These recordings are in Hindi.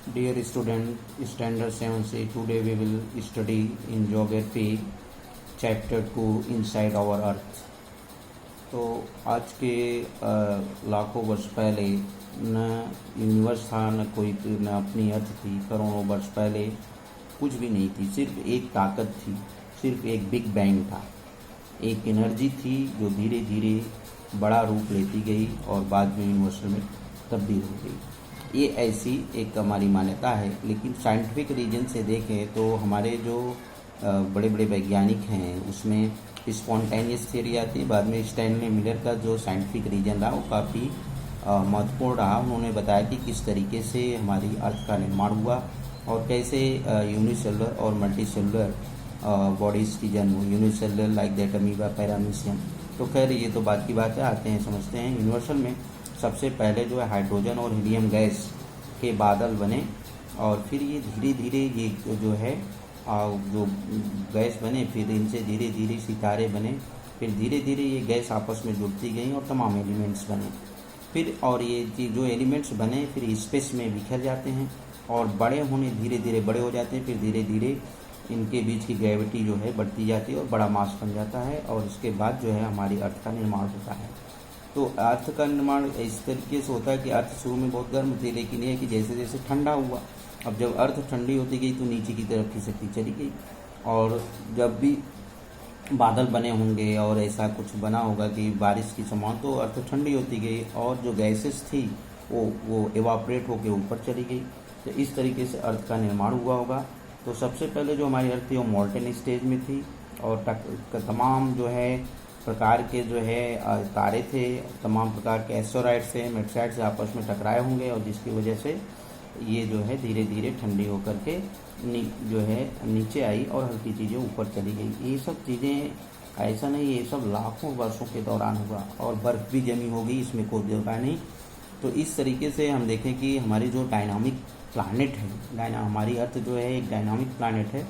Dear student, Standard 7C, today we will study in Geography Chapter 2 Inside our Earth. तो आज के लाखों वर्ष पहले न यूनिवर्स था, न कोई न अपनी अर्थ थी। करोड़ों वर्ष पहले कुछ भी नहीं थी, सिर्फ एक ताकत थी, सिर्फ एक बिग बैंग था, एक एनर्जी थी जो धीरे धीरे बड़ा रूप लेती गई और बाद में यूनिवर्सल में तब्दील हो गई। ये ऐसी एक हमारी मान्यता है, लेकिन साइंटिफिक रीजन से देखें तो हमारे जो बड़े बड़े वैज्ञानिक हैं उसमें स्पॉन्टेनियस थियरी आती है। बाद में स्टैनली मिलर का जो साइंटिफिक रीजन रहा वो काफ़ी महत्वपूर्ण रहा। उन्होंने बताया कि किस तरीके से हमारी अर्थ का निर्माण हुआ और कैसे यूनिसेलुलर और मल्टीसेलुलर बॉडीज़ की जन्म हुई। Unicellular like that amoeba, paramecium. तो खैर ये तो बात की बात है, आते हैं समझते हैं। यूनिवर्सल में सबसे पहले जो है हाइड्रोजन और हीलियम गैस के बादल बने और फिर ये धीरे धीरे ये जो है जो गैस बने, फिर इनसे धीरे धीरे सितारे बने, फिर धीरे धीरे ये गैस आपस में जुड़ती गई और तमाम एलिमेंट्स बने। फिर और ये जो एलिमेंट्स बने फिर स्पेस में बिखर जाते हैं और बड़े होने धीरे धीरे बड़े हो जाते हैं। फिर धीरे धीरे इनके बीच की ग्रेविटी जो है बढ़ती जाती है और बड़ा मास बन जाता है और इसके बाद जो है हमारी अर्थ का निर्माण होता है। तो अर्थ का निर्माण इस तरीके से होता है कि अर्थ शुरू में बहुत गर्म थी, लेकिन यह कि जैसे जैसे ठंडा हुआ, अब जब अर्थ ठंडी होती गई तो नीचे की तरफ खिसकती चली गई। और जब भी बादल बने होंगे और ऐसा कुछ बना होगा कि बारिश की संभावना, तो अर्थ ठंडी होती गई और जो गैसेस थी वो एवापरेट होकर ऊपर चली गई। तो इस तरीके से अर्थ का निर्माण हुआ होगा। तो सबसे पहले जो हमारी अर्थ थी वो मॉल्टेन स्टेज में थी और तमाम जो है प्रकार के जो है तारे थे, तमाम प्रकार के एस्टेरॉइड से मेटसाइड से आपस में टकराए होंगे और जिसकी वजह से ये जो है धीरे धीरे ठंडी होकर के जो है नीचे आई और हल्की चीज़ें ऊपर चली गई। ये सब चीज़ें ऐसा नहीं, ये सब लाखों वर्षों के दौरान हुआ और बर्फ़ भी जमी होगी, इसमें कोई दौरा नहीं। तो इस तरीके से हम देखें कि हमारी जो डायनामिक प्लानट है, हमारी अर्थ जो है एक डायनामिक प्लानट है।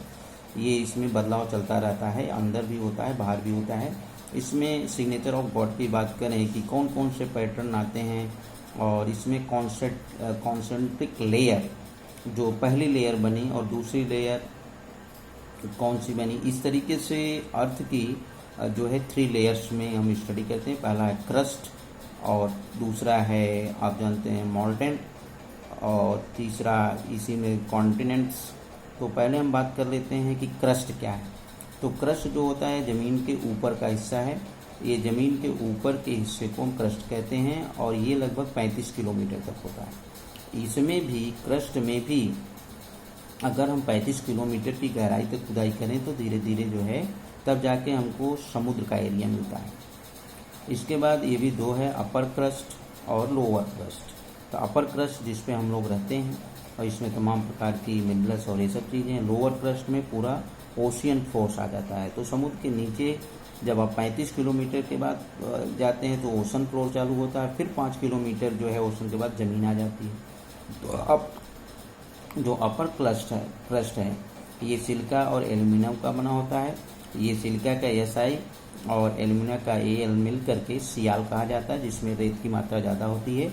ये इसमें बदलाव चलता रहता है, अंदर भी होता है बाहर भी होता है। इसमें सिग्नेचर ऑफ गॉड की बात करें कि कौन कौन से पैटर्न आते हैं और इसमें कॉन्सेंट्रिक लेयर, जो पहली लेयर बनी और दूसरी लेयर कौन सी बनी, इस तरीके से अर्थ की जो है 3 लेयर्स में हम स्टडी करते हैं। पहला है क्रस्ट और दूसरा है आप जानते हैं मॉल्टेन और तीसरा इसी में कॉन्टिनेंट्स। तो पहले हम बात कर लेते हैं कि क्रस्ट क्या है। तो क्रस्ट जो होता है ज़मीन के ऊपर का हिस्सा है। ये ज़मीन के ऊपर के हिस्से को हम क्रस्ट कहते हैं और ये लगभग 35 किलोमीटर तक होता है। इसमें भी क्रस्ट में भी अगर हम 35 किलोमीटर की गहराई तक खुदाई करें तो धीरे धीरे जो है तब जाके हमको समुद्र का एरिया मिलता है। इसके बाद ये भी 2 है, अपर क्रस्ट और लोअर क्रस्ट। तो अपर क्रस्ट जिस पे हम लोग रहते हैं और इसमें तमाम प्रकार की मिनरल्स और ये सब चीज़ें हैं। लोअर क्रस्ट में पूरा ओशियन फोर्स आ जाता है। तो समुद्र के नीचे जब आप 35 किलोमीटर के बाद जाते हैं तो ओशन फ्लोर चालू होता है। फिर 5 किलोमीटर जो है ओशन के बाद ज़मीन आ जाती है। तो अब जो अपर क्रस्ट है ये सिलिका और एल्यूमिनियम का बना होता है। ये सिलिका का SI और एल्यूमिनियम का Al मिल करके सियाल कहा जाता है, जिसमें रेत की मात्रा ज़्यादा होती है।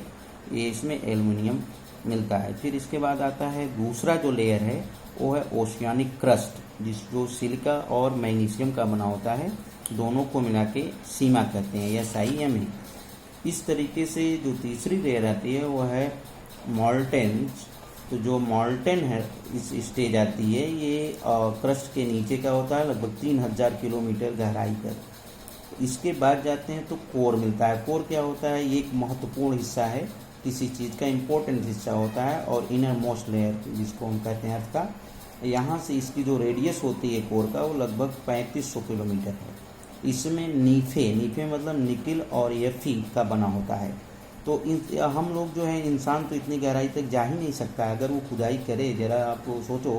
ये इसमें एल्यूमिनियम मिलता है। फिर इसके बाद आता है दूसरा जो लेयर है वो है ओशियानिक क्रस्ट, जो सिलिका और मैग्नीशियम का बना होता है। दोनों को मिला के सीमा कहते हैं, SiMa। इस तरीके से जो तीसरी लेयर आती है वो है मॉल्टेन। तो जो मॉल्टेन है इस स्टेज आती है ये क्रस्ट के नीचे का होता है, लगभग 3000 किलोमीटर गहराई तक। इसके बाद जाते हैं तो कोर मिलता है। कोर क्या होता है, ये एक महत्वपूर्ण हिस्सा है, किसी चीज़ का इम्पोर्टेंट हिस्सा होता है। और इनर मोस्ट लेयर जिसको हम कहते हैं अर्थ का, यहाँ से इसकी जो रेडियस होती है कोर का वो लगभग 3500 किलोमीटर है। इसमें नीफे मतलब निकिल और Fe का बना होता है। तो हम लोग जो है इंसान तो इतनी गहराई तक जा ही नहीं सकता है। अगर वो खुदाई करे, ज़रा आप सोचो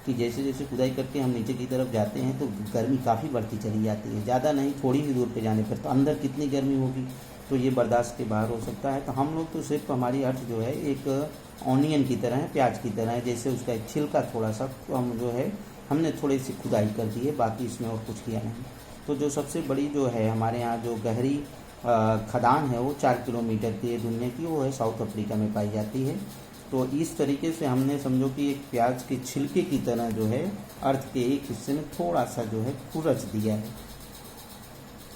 कि जैसे जैसे खुदाई करके हम नीचे की तरफ जाते हैं तो गर्मी काफ़ी बढ़ती चली जाती है। ज़्यादा नहीं, थोड़ी ही दूर पे जाने पर तो अंदर कितनी गर्मी होगी, तो ये बर्दाश्त के बाहर हो सकता है। तो हम लोग तो सिर्फ हमारी अर्थ जो है एक ऑनियन की तरह है, प्याज की तरह है, जैसे उसका एक छिलका थोड़ा सा हम जो है हमने थोड़ी सी खुदाई कर दी है, बाकी इसमें और कुछ किया नहीं। तो जो सबसे बड़ी जो है हमारे यहाँ जो गहरी खदान है वो 4 किलोमीटर की है दुनिया की, वो है साउथ अफ्रीका में पाई जाती है। तो इस तरीके से हमने समझो कि एक प्याज के छिलके की तरह जो है अर्थ के एक हिस्से में थोड़ा सा जो है खुरच दिया है।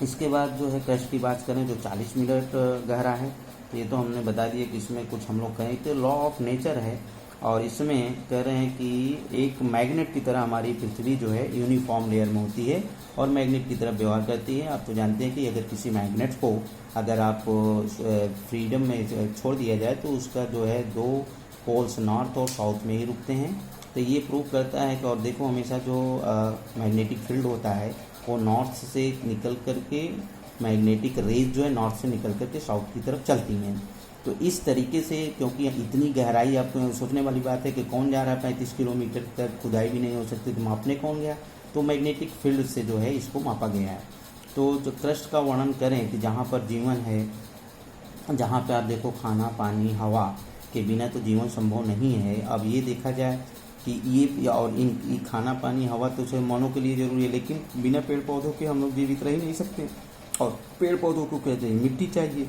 इसके बाद जो है क्रस्ट की बात करें जो 40 मिनट गहरा है, तो ये तो हमने बता दिया कि इसमें कुछ हम लोग कहें कि लॉ ऑफ नेचर है, और इसमें कह रहे हैं कि एक मैग्नेट की तरह हमारी पृथ्वी जो है यूनिफॉर्म लेयर में होती है और मैग्नेट की तरह व्यवहार करती है। आप तो जानते हैं कि अगर किसी मैग्नेट को अगर आप फ्रीडम में छोड़ दिया जाए तो उसका जो है 2 पोल्स नॉर्थ और साउथ में ही रुकते हैं। तो ये प्रूव करता है कि, और देखो हमेशा जो मैग्नेटिक फील्ड होता है वो नॉर्थ से निकल करके मैग्नेटिक रेज जो है नॉर्थ से निकल करके साउथ की तरफ चलती हैं। तो इस तरीके से, क्योंकि इतनी गहराई आपको सोचने वाली बात है कि कौन जा रहा है 35 किलोमीटर तक, खुदाई भी नहीं हो सकती, तो मापने कौन गया, तो मैग्नेटिक फील्ड से जो है इसको मापा गया है। तो जो क्रस्ट का वर्णन करें कि जहाँ पर जीवन है, जहाँ पर आप देखो खाना पानी हवा के बिना तो जीवन संभव नहीं है। अब ये देखा जाए कि ये और इन खाना पानी हवा तो सिर्फ मानव के लिए जरूरी है, लेकिन बिना पेड़ पौधों के हम लोग जीवित रह ही नहीं सकते। और पेड़ पौधों को कहते हैं मिट्टी चाहिए।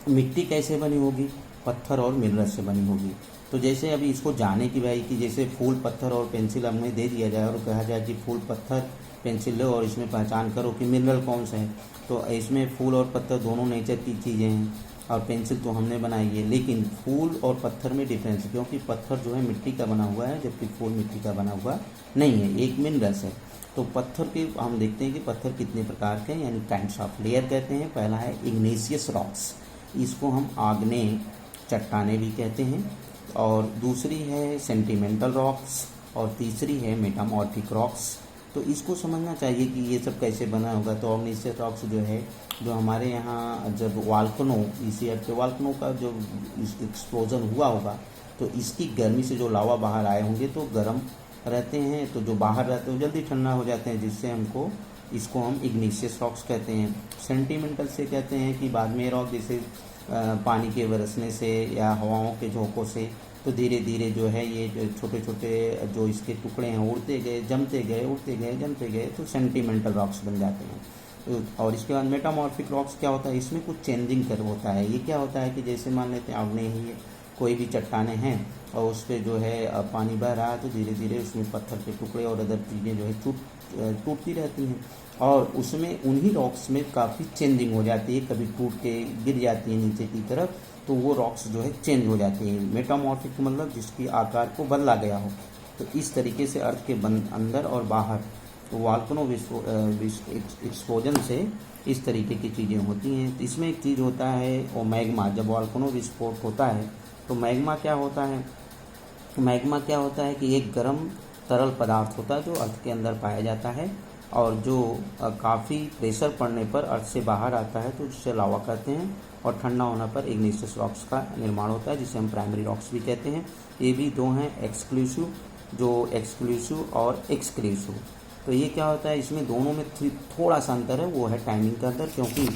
मिट्टी कैसे बनी होगी, पत्थर और मिनरल से बनी होगी। तो जैसे अभी इसको जाने की भाई कि जैसे फूल पत्थर और पेंसिल हमें दे दिया जाए और कहा जाए कि फूल पत्थर पेंसिल लो और इसमें पहचान करो कि मिनरल कौन सा है, तो इसमें फूल और पत्थर दोनों नेचर की चीज़ें हैं और पेंसिल तो हमने बनाई है। लेकिन फूल और पत्थर में डिफरेंस है, क्योंकि पत्थर जो है मिट्टी का बना हुआ है जबकि फूल मिट्टी का बना हुआ नहीं है, एक मिनरल्स है। तो पत्थर के हम देखते हैं कि पत्थर कितने प्रकार के यानी काइंड्स ऑफ लेयर कहते हैं। पहला है इग्नेशियस रॉक्स, इसको हम आग्नेय चट्टाने भी कहते हैं, और दूसरी है सेंटिमेंटल रॉक्स, और तीसरी है मेटामॉर्फिक रॉक्स। तो इसको समझना चाहिए कि ये सब कैसे बना होगा। तो इग्नेशियस रॉक्स जो है जो हमारे यहाँ जब वाल्कनो इसी अर्थ के वाल्कनो का जो एक्सप्लोजन हुआ होगा तो इसकी गर्मी से जो लावा बाहर आए होंगे तो गर्म रहते हैं, तो जो बाहर रहते हैं जल्दी ठंडा हो जाते हैं, जिससे इसको हम इग्नेशियस रॉक्स कहते हैं। सेंटिमेंटल से कहते हैं कि बाद में रॉक जैसे पानी के बरसने से या हवाओं के झोंकों से तो धीरे धीरे जो है ये छोटे छोटे जो इसके टुकड़े हैं उड़ते गए जमते गए उड़ते गए जमते गए तो सेंटिमेंटल रॉक्स बन जाते हैं। और इसके बाद मेटामॉर्फिक रॉक्स क्या होता है, इसमें कुछ चेंजिंग कर होता है। ये क्या होता है कि जैसे मान लेते हैं आग्नेय ही कोई भी चट्टाने हैं और उस पर जो है पानी बह रहा है तो धीरे धीरे उसमें पत्थर के टुकड़े और अदर चीज़ें जो है टूटती रहती हैं और उसमें उन्हीं रॉक्स में काफ़ी चेंजिंग हो जाती है, कभी टूट के गिर जाती है नीचे की तरफ, तो वो रॉक्स जो है चेंज हो जाती हैं। मेटामॉर्फिक मतलब जिसकी आकार को बदला गया हो। तो इस तरीके से अर्थ के अंदर और बाहर तो वाल्कनो एक्सप्लोजन से इस तरीके की चीज़ें होती हैं। तो इसमें एक चीज़ होता है वो मैग्मा, जब वाल्कनो विस्फोट होता है तो मैग्मा क्या होता है, मैग्मा क्या होता है कि एक गर्म तरल पदार्थ होता है जो अर्थ के अंदर पाया जाता है और जो काफ़ी प्रेशर पड़ने पर अर्थ से बाहर आता है तो जिसे लावा कहते हैं, और ठंडा होने पर इग्नेशियस रॉक्स का निर्माण होता है जिसे हम प्राइमरी रॉक्स भी कहते हैं। ये भी दो हैं एक्सक्लूसिव, जो एक्सक्लूसिव और एक्सक्लूसिव। तो ये क्या होता है, इसमें दोनों में थोड़ा सा अंतर है, वो है टाइमिंग का अंतर। क्योंकि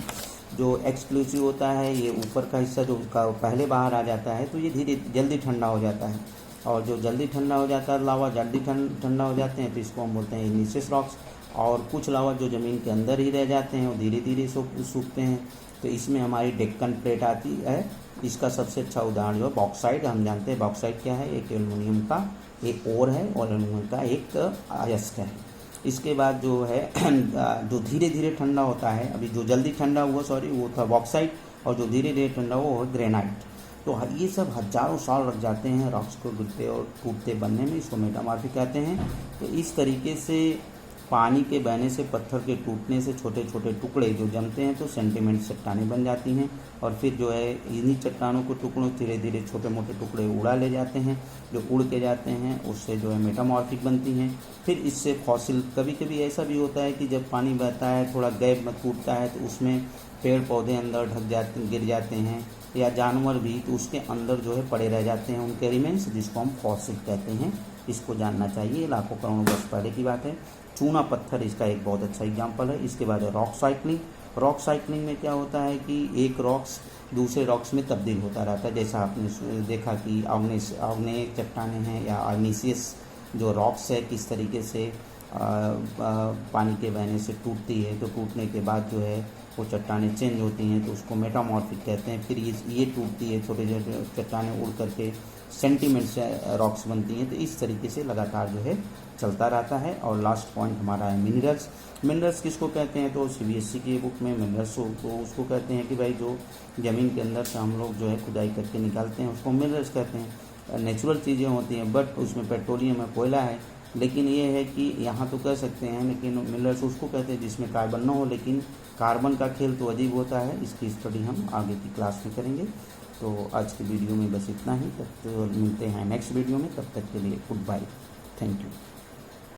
जो एक्सक्लूसिव होता है ये ऊपर का हिस्सा जो पहले बाहर आ जाता है तो ये जल्दी ठंडा हो जाता है, और जो जल्दी ठंडा हो जाता है लावा जल्दी ठंडा हो जाते हैं तो इसको हम बोलते हैं इग्नेशियस रॉक्स। और कुछ लावा जो ज़मीन के अंदर ही रह जाते हैं वो धीरे धीरे सूखते हैं। तो इसमें हमारी डेक्कन प्लेट आती है, इसका सबसे अच्छा उदाहरण जो है बॉक्साइट। हम जानते हैं बॉक्साइट क्या है, एक एल्युमिनियम का एक ओर है और एल्युमिनियम का एक अयस्क है। इसके बाद जो है जो धीरे धीरे ठंडा होता है, अभी जो जल्दी ठंडा हुआ वो था बॉक्साइट, और जो धीरे धीरे ठंडा हुआ वो है ग्रेनाइट। तो ये सब हज़ारों साल लग जाते हैं रॉक्स को गिरते और टूटते बनने में, इसको मेटामॉर्फिक कहते हैं। तो इस तरीके से पानी के बहने से पत्थर के टूटने से छोटे छोटे टुकड़े जो जमते हैं तो सेंटीमेंट चट्टानें बन जाती हैं, और फिर जो है इन्हीं चट्टानों को टुकड़ों धीरे धीरे छोटे मोटे टुकड़े उड़ा ले जाते हैं, जो उड़ के जाते हैं उससे जो है मेटामॉर्फिक बनती हैं। फिर इससे फॉसिल, कभी कभी ऐसा भी होता है कि जब पानी बहता है थोड़ा गैप में टूटता है तो उसमें पेड़ पौधे अंदर गिर जाते हैं या जानवर भी, तो उसके अंदर जो है पड़े रह जाते हैं उनके रिमेन्स, जिसको हम फॉसिल कहते हैं। इसको जानना चाहिए, लाखों करोड़ों वर्ष पहले की बात है। चूना पत्थर इसका एक बहुत अच्छा एग्जाम्पल है। इसके बाद है रॉक साइक्लिंग। रॉक साइक्लिंग में क्या होता है कि एक रॉक्स दूसरे रॉक्स में तब्दील होता रहता है। जैसा आपने देखा कि आग्नेय चट्टानें हैं या आग्नेशियस जो रॉक्स है किस तरीके से पानी के बहने से टूटती है, तो टूटने के बाद जो है वो चट्टानें चेंज होती हैं तो उसको मेटामॉर्फिक कहते हैं। फिर ये टूटती है, छोटे छोटे चट्टानें उड़ करके सेंटीमेंट से रॉक्स बनती हैं। तो इस तरीके से लगातार जो है चलता रहता है। और लास्ट पॉइंट हमारा है मिनरल्स। मिनरल्स किसको कहते हैं, तो सीबीएसई की बुक में मिनरल्स तो उसको कहते हैं कि भाई जो ज़मीन के अंदर से हम लोग जो है खुदाई करके निकालते हैं उसको मिनरल्स कहते हैं। नेचुरल चीज़ें होती हैं, बट उसमें पेट्रोलियम है, कोयला है, लेकिन ये है कि यहाँ तो कह सकते हैं, लेकिन मिनरल्स उसको कहते हैं जिसमें कार्बन ना हो। लेकिन कार्बन का खेल तो अजीब होता है, इसकी स्टडी हम आगे की क्लास में करेंगे। तो आज की वीडियो में बस इतना ही, तब तो मिलते हैं नेक्स्ट वीडियो में, तब तक के लिए गुड बाय, थैंक यू।